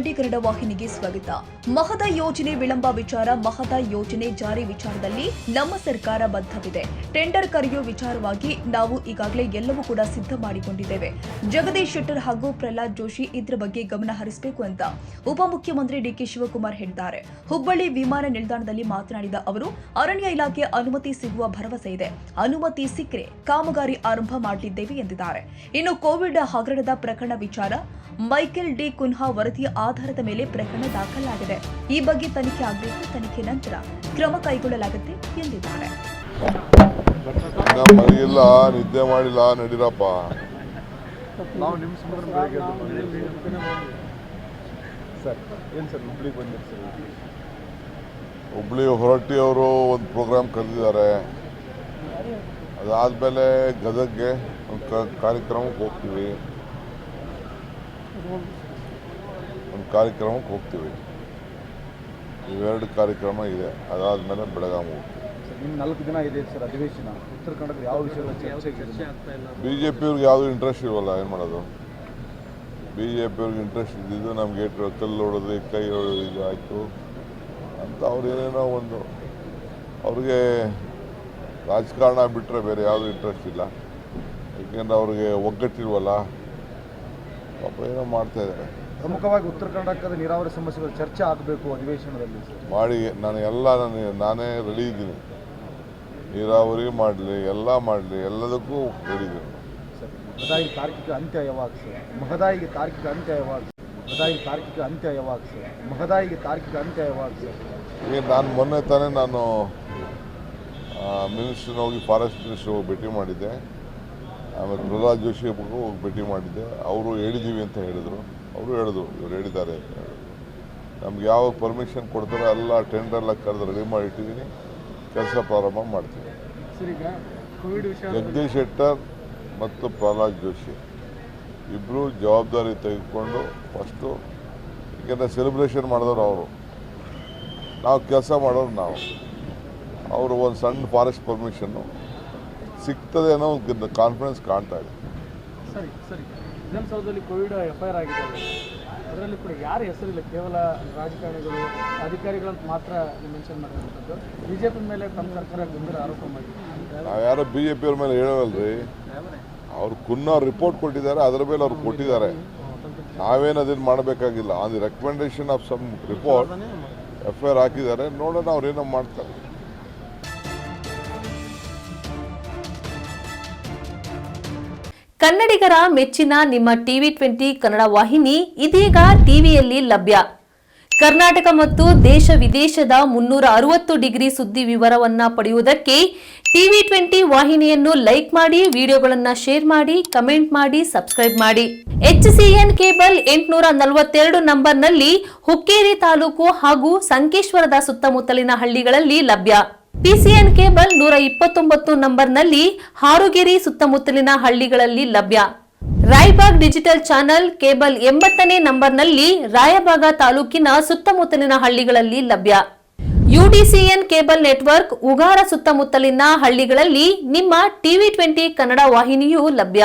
TV20 Kannada ವಾಹಿನಿಗೆ ಸ್ವಾಗತ. ಮಹದಾಯಿ ಯೋಜನೆ ವಿಳಂಬ ವಿಚಾರ. ಮಹದಾಯಿ ಯೋಜನೆ ಜಾರಿ ವಿಚಾರದಲ್ಲಿ ನಮ್ಮ ಸರ್ಕಾರ ಬದ್ಧವಿದೆ. ಟೆಂಡರ್ ಕರೆಯುವ ವಿಚಾರವಾಗಿ ನಾವು ಈಗಾಗಲೇ ಎಲ್ಲವೂ ಕೂಡ ಸಿದ್ಧ ಮಾಡಿಕೊಂಡಿದ್ದೇವೆ. ಜಗದೀಶ್ ಶೆಟ್ಟರ್ ಹಾಗೂ ಪ್ರಹ್ಲಾದ್ ಜೋಶಿ ಇದರ ಬಗ್ಗೆ ಗಮನ ಹರಿಸಬೇಕು ಅಂತ ಉಪಮುಖ್ಯಮಂತ್ರಿ ಡಿಕೆ ಶಿವಕುಮಾರ್ ಹೇಳಿದ್ದಾರೆ. ಹುಬ್ಬಳ್ಳಿ ವಿಮಾನ ನಿಲ್ದಾಣದಲ್ಲಿ ಮಾತನಾಡಿದ ಅವರು, ಅರಣ್ಯ ಇಲಾಖೆ ಅನುಮತಿ ಸಿಗುವ ಭರವಸೆ ಇದೆ. ಅನುಮತಿ ಸಿಕ್ಕರೆ ಕಾಮಗಾರಿ ಆರಂಭ ಮಾಡಲಿದ್ದೇವೆ ಎಂದಿದ್ದಾರೆ. ಇನ್ನು ಕೋವಿಡ್ ಹಗರಣದ ಪ್ರಕರಣ ವಿಚಾರ. ಮೈಕೆಲ್ ಡಿ ಕುನ್ಹಾ ವರದಿಯ ಆಧಾರದ ಮೇಲೆ ಪ್ರಕರಣ ದಾಖಲಾಗಿದೆ. ಈ ಬಗ್ಗೆ ತನಿಖೆ ಆಗಬೇಕು. ತನಿಖೆ ನಂತರ ಕ್ರಮ ಕೈಗೊಳ್ಳಲಾಗುತ್ತೆ ಎಂದಿದ್ದಾರೆ. ಮನೆಯಿಲ್ಲ, ನಿದ್ದೆ ಮಾಡಿಲ್ಲ, ನಡೀರಪ್ಪ. ನಾವು ನಿಮ್ಮ ಬೆಳಗ್ಗೆ ಸರ್ ಏನು ಸರ್ ಹುಬ್ಳಿಗೆ ಬಂದಿರಿ ಸರ್? ಹುಬ್ಳಿ ಹೊರಟ್ಟಿಯವರು ಒಂದು ಪ್ರೋಗ್ರಾಮ್ ಕರೆದಿದ್ದಾರೆ. ಅದಾದಮೇಲೆ ಗದಗ್ಗೆ ಒಂದು ಕಾರ್ಯಕ್ರಮಕ್ಕೆ ಹೋಗ್ತೀವಿ. ಇವೆರಡು ಕಾರ್ಯಕ್ರಮ ಇದೆ. ಅದಾದಮೇಲೆ ಬೆಳಗಾವಿ ಹೋಗ್ತೀವಿ. ಇನ್ನು 4 ದಿನ ಇದೆ ಸರ್ ಅಧಿವೇಶನ. ಉತ್ತರ ಕನ್ನಡದ ಯಾವ ವಿಷಯಗಳ ಚರ್ಚೆ ಆಗ್ತಾ ಇಲ್ಲ? BJP-ಯವ್ರಿಗೆ ಯಾವುದು ಇಂಟ್ರೆಸ್ಟ್ ಇಲ್ವಲ್ಲ, ಏನು ಮಾಡೋದು? BJP-ಯವ್ರಿಗೆ ಇಂಟ್ರೆಸ್ಟ್ ಇದ್ದಿದ್ದು ನಮಗೆ ಕಲ್ಲು ಹೊಡೆದು ಕೈ ಹೊಡೆದು ಇದು ಆಯಿತು ಅಂತ ಅವ್ರು ಏನೇನೋ ಒಂದು ಅವ್ರಿಗೆ ರಾಜಕಾರಣ ಬಿಟ್ಟರೆ ಬೇರೆ ಯಾವುದು ಇಂಟ್ರೆಸ್ಟ್ ಇಲ್ಲ. ಏಕೆಂದರೆ ಅವ್ರಿಗೆ ಒಗ್ಗಟ್ಟಿಲ್ವಲ್ಲ, ಪಾಪ ಏನೋ ಮಾಡ್ತಾ ಇದ್ದಾರೆ. ಪ್ರಮುಖವಾಗಿ ಉತ್ತರ ಕರ್ನಾಟಕದ ನೀರಾವರಿ ಸಮಸ್ಯೆಗಳ ಚರ್ಚೆ ಆಗಬೇಕು ಅಧಿವೇಶನದಲ್ಲಿ ಮಾಡಿ. ನಾನೇ ರೆಡಿ ಇದ್ದೀನಿ. ನೀರಾವರಿ ಮಾಡಲಿ, ಎಲ್ಲ ಮಾಡಲಿ, ಎಲ್ಲದಕ್ಕೂ ರೆಡಿ ಇದ್ದೀನಿ. ಮಹದಾಯಿ ತಾರ್ಕಿಕ ಅಂತ್ಯ ಯಾವಾಗ ಸರ್? ಮಹದಾಯಿಗೆ ತಾರ್ಕಿಕ ಅಂತ್ಯ ಯಾವಾಗ ಸರ್? ಈಗ ನಾನು ಮೊನ್ನೆ ತಾನೇ ಮಿನಿಸ್ಟ್ರನ್ನ ಹೋಗಿ ಫಾರೆಸ್ಟ್ ಮಿನಿಸ್ಟ್ರ್ ಹೋಗಿ ಭೇಟಿ ಮಾಡಿದ್ದೆ. ಆಮೇಲೆ ಪ್ರಹ್ಲಾದ್ ಜೋಶಿ ಹೋಗಿ ಭೇಟಿ ಮಾಡಿದ್ದೆ. ಅವರು ಹೇಳಿದ್ದೀವಿ ಅಂತ ಹೇಳಿದರು. ಅವರು ಹೇಳಿದ್ರು ಇವ್ರು ಹೇಳಿದ್ದಾರೆ ಅಂತ ಹೇಳಿ. ನಮ್ಗೆ ಯಾವಾಗ ಪರ್ಮಿಷನ್ ಕೊಡ್ತಾರೋ ಎಲ್ಲ ಟೆಂಡರ್ಲ ಕರೆದು ರೆಡಿ ಮಾಡಿಟ್ಟಿದ್ದೀನಿ. ಕೆಲಸ ಪ್ರಾರಂಭ ಮಾಡ್ತೀವಿ. ಜಗದೀಶ್ ಶೆಟ್ಟರ್ ಮತ್ತು ಪ್ರಹ್ಲಾದ್ ಜೋಶಿ ಇಬ್ಬರು ಜವಾಬ್ದಾರಿ ತೆಗೆದುಕೊಂಡು ಫಸ್ಟು, ಏಕೆಂದರೆ ಸೆಲೆಬ್ರೇಷನ್ ಮಾಡಿದವರು ಅವರು, ನಾವು ಕೆಲಸ ಮಾಡೋರು ನಾವು. ಅವರು ಒಂದು ಸಣ್ಣ ಫಾರೆಸ್ಟ್ ಪರ್ಮಿಷನ್ನು ಸಿಗ್ತದೆ ಅನ್ನೋ ಒಂದು ಕಾನ್ಫಿಡೆನ್ಸ್ ಕಾಣ್ತಾ ಇದೆ. ಸರಿ ವಿಧಾನಸೌಧದಲ್ಲಿ ಕೋವಿಡ್ FIR ಆಗಿದೆ. ಅದರಲ್ಲಿ ಕೂಡ ಯಾರ ಹೆಸರಿಲ್ಲ, ಕೇವಲ ರಾಜಕಾರಣಿಗಳು ಅಧಿಕಾರಿಗಳಂತ ಮಾತ್ರ ಮೆನ್ಷನ್ ಮಾಡಿರುವಂಥದ್ದು. BJP ಮೇಲೆ ತಮ್ಮ ಸರ್ಕಾರ ಗಂಭೀರ ಆರೋಪ ಮಾಡಿದೆ. ನಾವು ಯಾರೋ BJP-ಯವ್ರ ಮೇಲೆ ಹೇಳೋವಲ್ರಿ. ಅವ್ರು ಕುನ್ನವ್ರು ರಿಪೋರ್ಟ್ ಕೊಟ್ಟಿದ್ದಾರೆ, ಅದರ ಮೇಲೆ ಅವ್ರು ಕೊಟ್ಟಿದ್ದಾರೆ. ನಾವೇನು ಅದನ್ನು ಮಾಡಬೇಕಾಗಿಲ್ಲ. On the recommendation of some report FIR ಹಾಕಿದ್ದಾರೆ. ನೋಡೋಣ ಅವ್ರೇನೋ ಮಾಡ್ತಾರೆ. ಕನ್ನಡಿಗರ ಮೆಚ್ಚಿನ ನಿಮ್ಮ TV20 ಕನ್ನಡ ವಾಹಿನಿ ಇದೀಗ ಟಿವಿಯಲ್ಲಿ ಲಭ್ಯ. ಕರ್ನಾಟಕ ಮತ್ತು ದೇಶ ವಿದೇಶದ 360 ಡಿಗ್ರಿ ಸುದ್ದಿ ವಿವರವನ್ನ ಪಡೆಯುವುದಕ್ಕೆ TV20 ವಾಹಿನಿಯನ್ನು ಲೈಕ್ ಮಾಡಿ, ವಿಡಿಯೋಗಳನ್ನು ಶೇರ್ ಮಾಡಿ, ಕಮೆಂಟ್ ಮಾಡಿ, ಸಬ್ಸ್ಕ್ರೈಬ್ ಮಾಡಿ. HCN ಕೇಬಲ್ 842 ನಂಬರ್ನಲ್ಲಿ ಹುಕ್ಕೇರಿ ತಾಲೂಕು ಹಾಗೂ ಸಂಕೇಶ್ವರದ ಸುತ್ತಮುತ್ತಲಿನ ಹಳ್ಳಿಗಳಲ್ಲಿ ಲಭ್ಯ. PCN ಕೇಬಲ್ 129 ನಂಬರ್ನಲ್ಲಿ ಹಾರುಗೆರೆ ಸುತ್ತಮುತ್ತಲಿನ ಹಳ್ಳಿಗಳಲ್ಲಿ ಲಭ್ಯ. ರಾಯಬಾಗ್ ಡಿಜಿಟಲ್ ಚಾನೆಲ್ ಕೇಬಲ್ 80ನೇ ನಂಬರ್ನಲ್ಲಿ ರಾಯಬಾಗ ತಾಲೂಕಿನ ಸುತ್ತಮುತ್ತಲಿನ ಹಳ್ಳಿಗಳಲ್ಲಿ ಲಭ್ಯ. UDCN ಕೇಬಲ್ ನೆಟ್ವರ್ಕ್ ಉಗಾರ ಸುತ್ತಮುತ್ತಲಿನ ಹಳ್ಳಿಗಳಲ್ಲಿ ನಿಮ್ಮ TV20 ಕನ್ನಡ ವಾಹಿನಿಯೂ ಲಭ್ಯ.